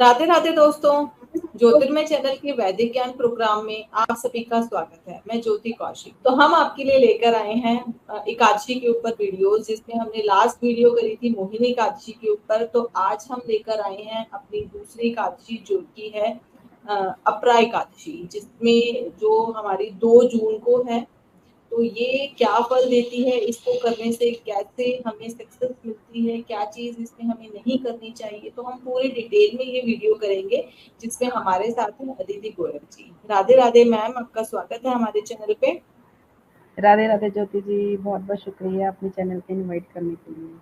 राधे राधे दोस्तों, ज्योतिर्मय चैनल के वैदिक ज्ञान प्रोग्राम में आप सभी का स्वागत है। मैं ज्योति कौशिक। तो हम आपके लिए लेकर आए हैं एकादशी के ऊपर वीडियोस, जिसमें हमने लास्ट वीडियो करी थी मोहिनी एकादशी के ऊपर। तो आज हम लेकर आए हैं अपनी दूसरी एकादशी, जो कि है अपरा एकादशी, जिसमें जो हमारी 2 जून को है। तो ये क्या फल देती है, इसको करने से कैसे हमें सक्सेस मिलती है, क्या चीज इसमें हमें नहीं करनी चाहिए, तो हम पूरे डिटेल में ये वीडियो करेंगे, जिसमें हमारे साथ हैं अदिति गोयल जी। राधे राधे मैम, आपका स्वागत है हमारे चैनल पे। राधे राधे ज्योति जी, बहुत बहुत शुक्रिया अपने चैनल पे इनवाइट करने के लिए।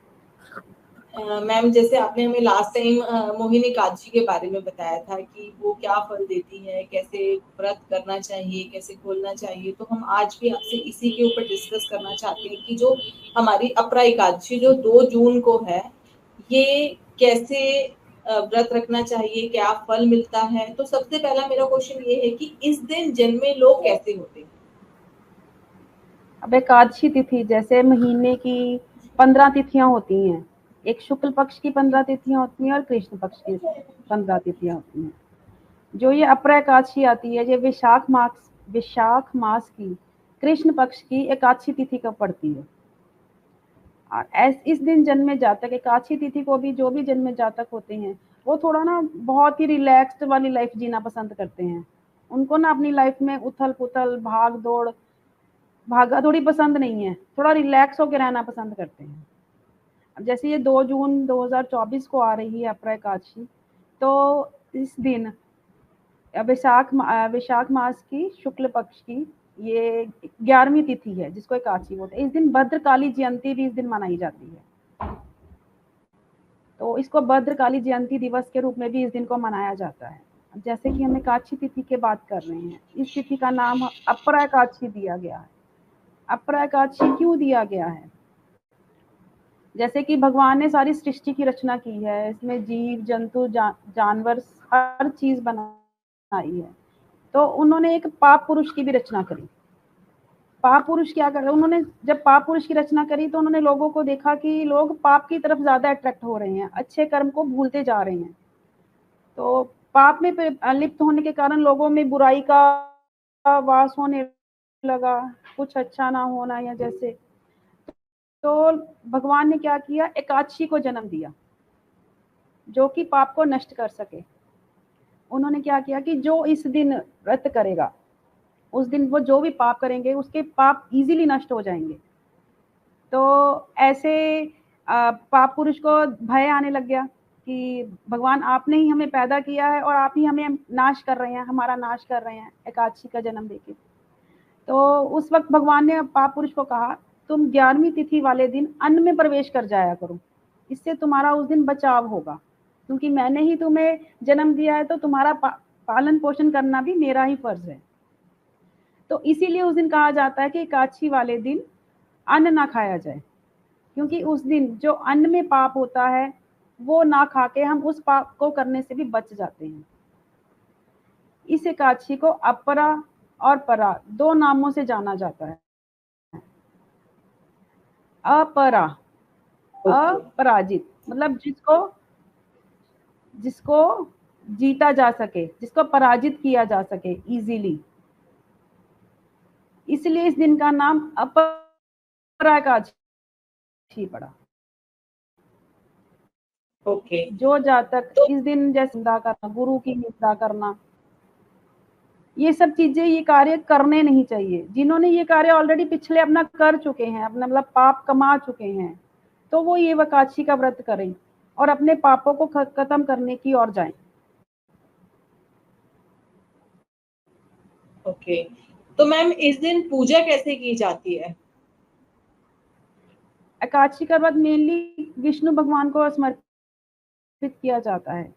मैम, जैसे आपने हमें लास्ट टाइम मोहिनी एकादशी के बारे में बताया था कि वो क्या फल देती है, कैसे व्रत करना चाहिए, कैसे खोलना चाहिए, तो हम आज भी आपसे इसी के ऊपर डिस्कस करना चाहते हैं कि जो हमारी अपरा एकादशी जो 2 जून को है, ये कैसे व्रत रखना चाहिए, क्या फल मिलता है। तो सबसे पहला मेरा क्वेश्चन ये है कि इस दिन जन्मे लोग कैसे होते हैं? अब एकादशी तिथि जैसे महीने की 15 तिथियां होती हैं। एक शुक्ल पक्ष की 15 तिथियां होती हैं और कृष्ण पक्ष की 15 तिथियां होती हैं। जो ये अपरा एकादशी आती है, ये विशाख मास की कृष्ण पक्ष की एकादशी तिथि कब पड़ती है। और इस दिन जन्मे जातक, एकादशी तिथि को भी जो भी जन्मे जातक होते हैं, वो थोड़ा ना बहुत ही रिलैक्स्ड वाली लाइफ जीना पसंद करते हैं। उनको ना अपनी लाइफ में उथल पुथल भागा दौड़ी पसंद नहीं है, थोड़ा रिलैक्स होकर रहना पसंद करते हैं। अब जैसे ये 2 जून 2024 को आ रही है अपरा एकादशी, तो इस दिन विशाख मास की शुक्ल पक्ष की ये 11वीं तिथि है, जिसको एकादशी बोलते हैं। इस दिन भद्रकाली जयंती भी इस दिन मनाई जाती है, तो इसको भद्रकाली जयंती दिवस के रूप में भी इस दिन को मनाया जाता है। जैसे कि हम एकादशी तिथि की बात कर रहे हैं, इस तिथि का नाम अपरा एकादशी दिया गया है। अपरा एकादशी क्यों दिया गया है? जैसे कि भगवान ने सारी सृष्टि की रचना की है, इसमें जीव जंतु जानवर हर चीज बनाई है। तो उन्होंने एक पाप पुरुष की भी रचना करी। पाप पुरुष क्या कर, उन्होंने जब पाप पुरुष की रचना करी तो उन्होंने लोगों को देखा कि लोग पाप की तरफ ज्यादा अट्रैक्ट हो रहे हैं, अच्छे कर्म को भूलते जा रहे हैं। तो पाप में लिप्त होने के कारण लोगों में बुराई का वास होने लगा, कुछ अच्छा ना होना या जैसे। तो भगवान ने क्या किया, एकादशी को जन्म दिया जो कि पाप को नष्ट कर सके। उन्होंने क्या किया कि जो इस दिन व्रत करेगा, उस दिन वो जो भी पाप करेंगे उसके पाप इजीली नष्ट हो जाएंगे। तो ऐसे पाप पुरुष को भय आने लग गया कि भगवान आपने ही हमें पैदा किया है और आप ही हमें नाश कर रहे हैं, हमारा नाश कर रहे हैं एकादशी का जन्म देके। तो उस वक्त भगवान ने पाप पुरुष को कहा, तुम 11वीं तिथि वाले दिन अन्न में प्रवेश कर जाया करो, इससे तुम्हारा उस दिन बचाव होगा, क्योंकि मैंने ही तुम्हें जन्म दिया है, तो तुम्हारा पालन पोषण करना भी मेरा ही फर्ज है। तो इसीलिए उस दिन कहा जाता है कि एकादशी वाले दिन अन्न ना खाया जाए, क्योंकि उस दिन जो अन्न में पाप होता है वो ना खा के हम उस पाप को करने से भी बच जाते हैं। इस एकादशी को अपरा और परा 2 नामों से जाना जाता है। अपरा, अपराजित मतलब जिसको जीता जा सके, जिसको पराजित किया जा सके इजीली, इसलिए इस दिन का नाम अपरा एकादशी पड़ा। ओके। जो जातक तो इस दिन जैसे निंदा करना, गुरु की निंदा करना, ये सब चीजें, ये कार्य करने नहीं चाहिए। जिन्होंने ये कार्य ऑलरेडी पिछले अपना कर चुके हैं, अपना मतलब पाप कमा चुके हैं, तो वो ये एकादशी का व्रत करें और अपने पापों को खत्म करने की ओर जाएं। ओके, तो मैम इस दिन पूजा कैसे की जाती है? एकादशी का व्रत मेनली विष्णु भगवान को समर्पित किया जाता है।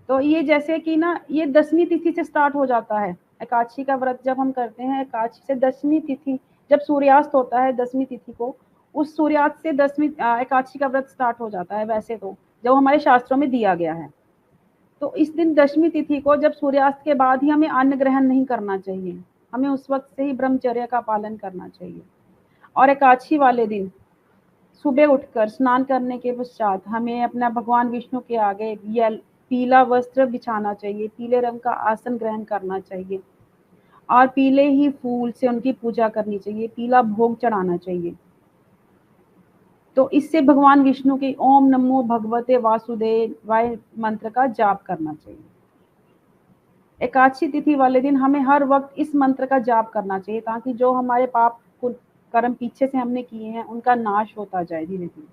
तो ये जैसे कि ना, ये 10वीं तिथि से स्टार्ट हो जाता है। एकादशी का व्रत जब हम करते हैं, एकादशी से 10वीं तिथि जब सूर्यास्त होता है 10वीं तिथि को, उस सूर्यास्त से 10वीं एकादशी का व्रत स्टार्ट हो जाता है। वैसे तो जो हमारे शास्त्रों में दिया गया है, तो इस दिन 10वीं तिथि को जब सूर्यास्त के बाद ही हमें अन्न ग्रहण नहीं करना चाहिए, हमें उस वक्त से ही ब्रह्मचर्य का पालन करना चाहिए। और एकादशी वाले दिन सुबह उठकर स्नान करने के पश्चात हमें अपना भगवान विष्णु के आगे पीला वस्त्र बिछाना चाहिए, पीले रंग का आसन ग्रहण करना चाहिए और पीले ही फूल से उनकी पूजा करनी चाहिए, पीला भोग चढ़ाना चाहिए। तो इससे भगवान विष्णु के ओम नमो भगवते वासुदेवाय मंत्र का जाप करना चाहिए। एकादशी तिथि वाले दिन हमें हर वक्त इस मंत्र का जाप करना चाहिए ताकि जो हमारे पाप कर्म पीछे से हमने किए हैं उनका नाश होता जाए धीरे धीरे।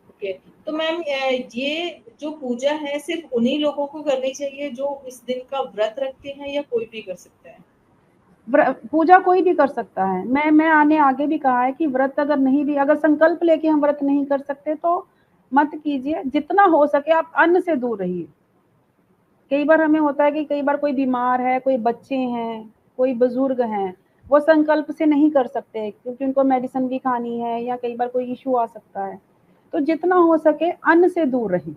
ओके, तो मैम ये जो पूजा है सिर्फ उन्हीं लोगों को करनी चाहिए जो इस दिन का व्रत रखते हैं या कोई भी कर सकता है? पूजा कोई भी कर सकता है। मैं आगे भी कहा है कि व्रत अगर नहीं भी, अगर संकल्प लेके हम व्रत नहीं कर सकते तो मत कीजिए। जितना हो सके आप अन्न से दूर रहिए। कई बार हमें होता है कि कई बार कोई बीमार है, कोई बच्चे हैं, कोई बुजुर्ग हैं, वो संकल्प से नहीं कर सकते क्योंकि उनको मेडिसिन भी खानी है या कई बार कोई इशू आ सकता है। तो जितना हो सके अन्न से दूर रहें।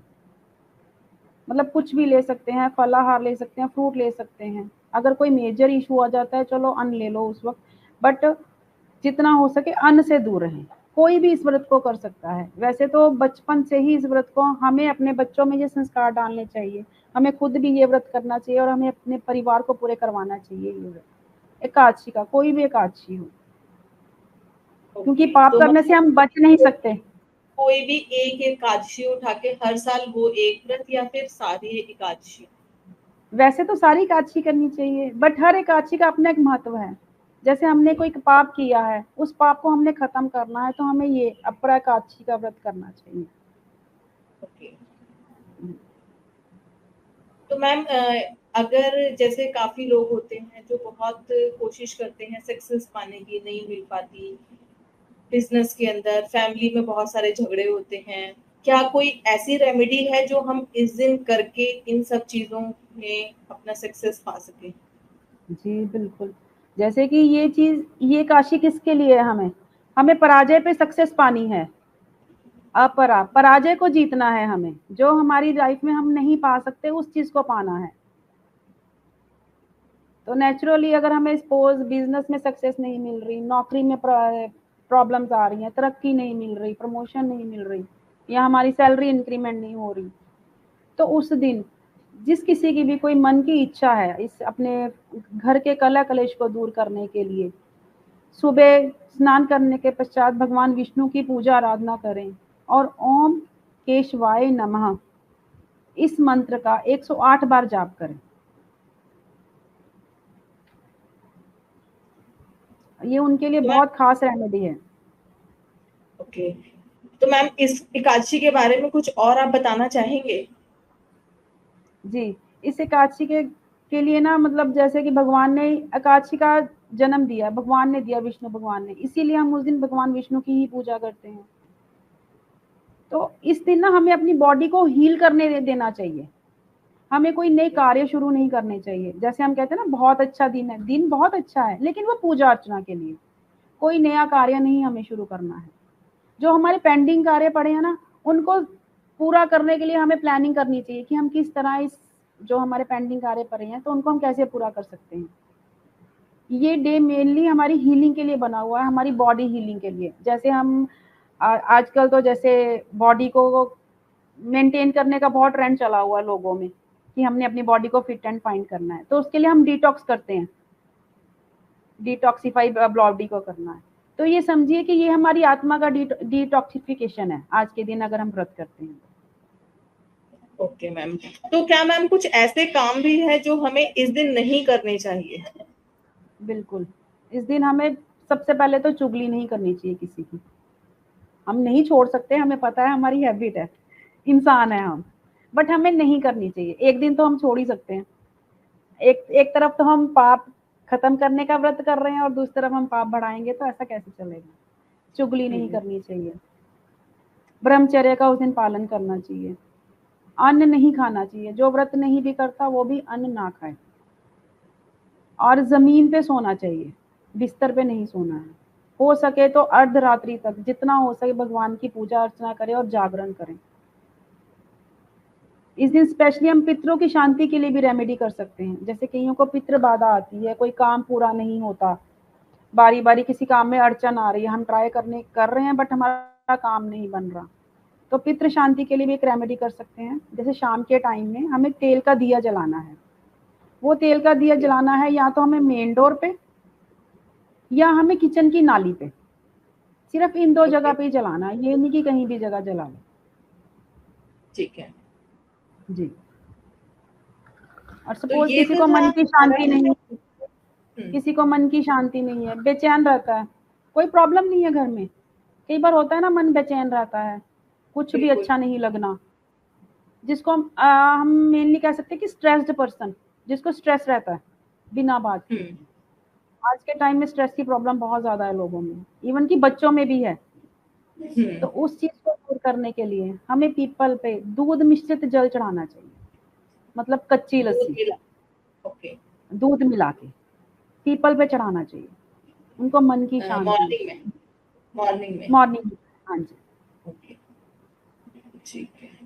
मतलब कुछ भी ले सकते हैं, फलाहार ले सकते हैं, फ्रूट ले सकते हैं। अगर कोई मेजर इशू आ जाता है चलो अन्न ले लो उस वक्त, बट जितना हो सके अन्न से दूर रहें। कोई भी इस व्रत को कर सकता है। वैसे तो बचपन से ही इस व्रत को हमें अपने बच्चों में ये संस्कार डालने चाहिए। हमें खुद भी ये व्रत करना चाहिए और हमें अपने परिवार को पूरे करवाना चाहिए ये व्रत। एकादशी का कोई भी एकादशी हो, क्योंकि पाप तो करने से हम बच नहीं सकते। कोई भी एक एकादशी उठा के हर साल वो एक व्रत या फिर सारी एकादशी? वैसे तो सारी एकादशी करनी चाहिए, बट हर एकादशी का अपना एक महत्व है। जैसे हमने कोई पाप किया है, उस पाप को हमने खत्म करना है तो हमें ये अपरा एकादशी का व्रत करना चाहिए। ओके, तो मैम अगर जैसे काफी लोग होते हैं जो बहुत कोशिश करते हैं सक्सेस पाने की, नहीं मिल पाती, बिजनेस के अंदर फैमिली में बहुत सारे झगड़े होते हैं, क्या कोई ऐसी रेमेडी है जो हम इस दिन करके इन सब चीजों में अपना सक्सेस पा सके? जी बिल्कुल। जैसे कि ये काशी किसके लिए है? हमें हमें पराजय पे सक्सेस पानी है। पराजय को जीतना है हमें। जो हमारी लाइफ में हम नहीं पा सकते उस चीज को पाना है। तो नेचुरली अगर हमें सपोज बिजनेस में सक्सेस नहीं मिल रही, नौकरी में प्रॉब्लम्स आ रही हैं, तरक्की नहीं मिल रही, प्रमोशन नहीं मिल रही या हमारी सैलरी इंक्रीमेंट नहीं हो रही, तो उस दिन जिस किसी की भी कोई मन की इच्छा है इस अपने घर के कलह कलेश को दूर करने के लिए, सुबह स्नान करने के पश्चात भगवान विष्णु की पूजा आराधना करें और ओम केशवाय नमः इस मंत्र का 108 बार जाप करें। ये उनके लिए तो बहुत खास रेमेडी है। ओके, तो मैम इस एकादशी के बारे में कुछ और आप बताना चाहेंगे? जी, इस एकादशी के लिए ना, मतलब जैसे कि भगवान ने एकादशी का जन्म दिया, भगवान ने दिया, विष्णु भगवान ने, इसीलिए हम उस दिन भगवान विष्णु की ही पूजा करते हैं। तो इस दिन ना हमें अपनी बॉडी को हील करने देना चाहिए। हमें कोई नए कार्य शुरू नहीं करने चाहिए। जैसे हम कहते हैं ना बहुत अच्छा दिन है, दिन बहुत अच्छा है, लेकिन वो पूजा अर्चना के लिए। कोई नया कार्य नहीं हमें शुरू करना है। जो हमारे पेंडिंग कार्य पड़े हैं ना, उनको पूरा करने के लिए हमें प्लानिंग करनी चाहिए कि हम किस तरह इस जो हमारे पेंडिंग कार्य पड़े हैं तो उनको हम कैसे पूरा कर सकते हैं। ये डे मेनली हमारी हीलिंग के लिए बना हुआ है, हमारी बॉडी हीलिंग के लिए। जैसे हम आजकल तो जैसे बॉडी को मेंटेन करने का बहुत ट्रेंड चला हुआ है लोगों में कि हमने अपनी बॉडी को फिट एंड फाइन करना है, तो उसके लिए हम डिटॉक्स करते हैं, डिटॉक्सिफाई बॉडी को करना है। तो ये समझिए कि ये हमारी आत्मा का डिटॉक्सिफिकेशन है आज के दिन अगर हम व्रत करते हैं। ओके मैम, तो क्या मैम कुछ ऐसे काम भी है जो हमें इस दिन नहीं करने चाहिए? बिल्कुल, इस दिन हमें सबसे पहले तो चुगली नहीं करनी चाहिए किसी की। हम नहीं छोड़ सकते, हमें पता है, हमारी हैबिट है, इंसान है हम, बट हमें नहीं करनी चाहिए। एक दिन तो हम छोड़ ही सकते हैं। एक एक तरफ तो हम पाप खत्म करने का व्रत कर रहे हैं और दूसरी तरफ हम पाप बढ़ाएंगे, तो ऐसा कैसे चलेगा। चुगली नहीं करनी चाहिए, ब्रह्मचर्य का उस दिन पालन करना चाहिए, अन्न नहीं खाना चाहिए। जो व्रत नहीं भी करता वो भी अन्न ना खाए, और जमीन पे सोना चाहिए, बिस्तर पे नहीं सोना है। हो सके तो अर्धरात्रि तक जितना हो सके भगवान की पूजा अर्चना करें और जागरण करें। इस दिन स्पेशली हम पितरों की शांति के लिए भी रेमेडी कर सकते हैं। जैसे कईयों को पितृ बाधा आती है, कोई काम पूरा नहीं होता, बारी बारी किसी काम में अड़चन आ रही है, हम ट्राई कर रहे हैं बट हमारा काम नहीं बन रहा, तो पितृ शांति के लिए भी एक रेमेडी कर सकते हैं। जैसे शाम के टाइम में हमें तेल का दिया जलाना है, वो तेल का दिया जलाना है या तो हमें मेन डोर पे या हमें किचन की नाली पे, सिर्फ इन 2 जगह पे ही जलाना है, ये नहीं कि कहीं भी जगह जला लो। ठीक है जी। और तो सपोज ये किसी तो को था मन की शांति नहीं, हम्म, किसी को मन की शांति नहीं है, बेचैन रहता है, कोई प्रॉब्लम नहीं है घर में। कई बार होता है ना, मन बेचैन रहता है, कुछ भी बिल्कुल अच्छा नहीं लगना, जिसको हम मेनली कह सकते हैं कि स्ट्रेस्ड पर्सन, जिसको स्ट्रेस रहता है बिना बात के। आज के टाइम में स्ट्रेस की प्रॉब्लम बहुत ज्यादा है लोगों में, इवन कि बच्चों में भी है। तो उस चीज को दूर करने के लिए हमें पीपल पे दूध मिश्रित जल चढ़ाना चाहिए, मतलब कच्ची दूध लस्सी मिला ओके दूध मिला के पीपल पे चढ़ाना चाहिए, उनको मन की शांति। मॉर्निंग में मॉर्निंग। हाँ जी। ओके ठीक है।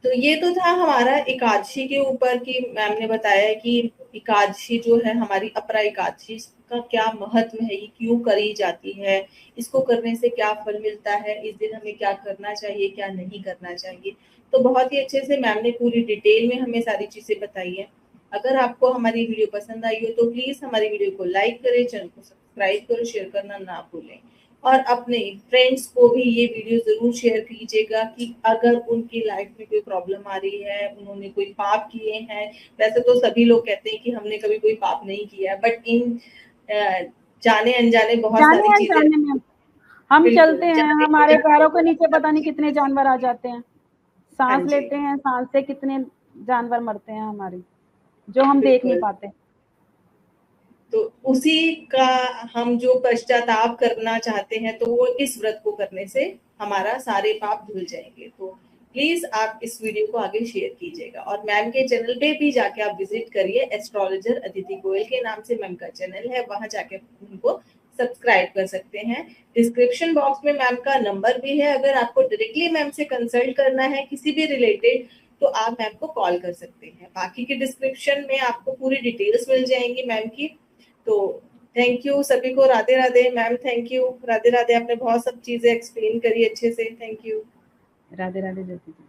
तो ये तो था हमारा एकादशी के ऊपर कि मैम ने बताया कि एकादशी जो है हमारी अपरा एकादशी, इसका क्या महत्व है, ये क्यों करी जाती है, इसको करने से क्या फल मिलता है, इस दिन हमें क्या करना चाहिए क्या नहीं करना चाहिए। तो बहुत ही अच्छे से मैम ने पूरी डिटेल में हमें सारी चीजें बताई है। अगर आपको हमारी वीडियो पसंद आई हो तो प्लीज हमारी वीडियो को लाइक करें, चैनल को सब्सक्राइब करो, शेयर करना ना भूलें और अपने फ्रेंड्स को भी ये वीडियो जरूर शेयर कीजिएगा कि अगर उनकी लाइफ में कोई प्रॉब्लम आ रही है, उन्होंने कोई पाप किए हैं। वैसे तो सभी लोग कहते हैं कि हमने कभी कोई पाप नहीं किया है, बट इन जाने अनजाने बहुत जाने सारी चीजें अनजाने में हम चलते बिल्कुल हैं, जाने हमारे पैरों के नीचे पता नहीं कितने जानवर आ जाते हैं, हाँ सांस जी लेते हैं, सांस से कितने जानवर मरते हैं हमारे, जो हम देख नहीं बिल्कुल। पाते। तो उसी का हम जो पश्चाताप करना चाहते हैं तो वो इस व्रत को करने से हमारा सारे पाप धुल जाएंगे। तो प्लीज आप इस वीडियो को आगे शेयर कीजिएगा और मैम के चैनल पे भी जाके आप विजिट करिए। एस्ट्रोलॉजर अदिति गोयल के नाम से मैम का चैनल है, वहां जाके उनको सब्सक्राइब कर सकते हैं। डिस्क्रिप्शन बॉक्स में मैम का नंबर भी है, अगर आपको डायरेक्टली मैम से कंसल्ट करना है किसी भी रिलेटेड तो आप मैम को कॉल कर सकते हैं। बाकी के डिस्क्रिप्शन में आपको पूरी डिटेल्स मिल जाएंगी मैम की। तो थैंक यू सभी को, Radhe Radhe ma'am, thank you, Radhe Radhe, आपने बहुत सब चीजें एक्सप्लेन करी अच्छे से, thank you. Radhe Radhe Jyoti ji.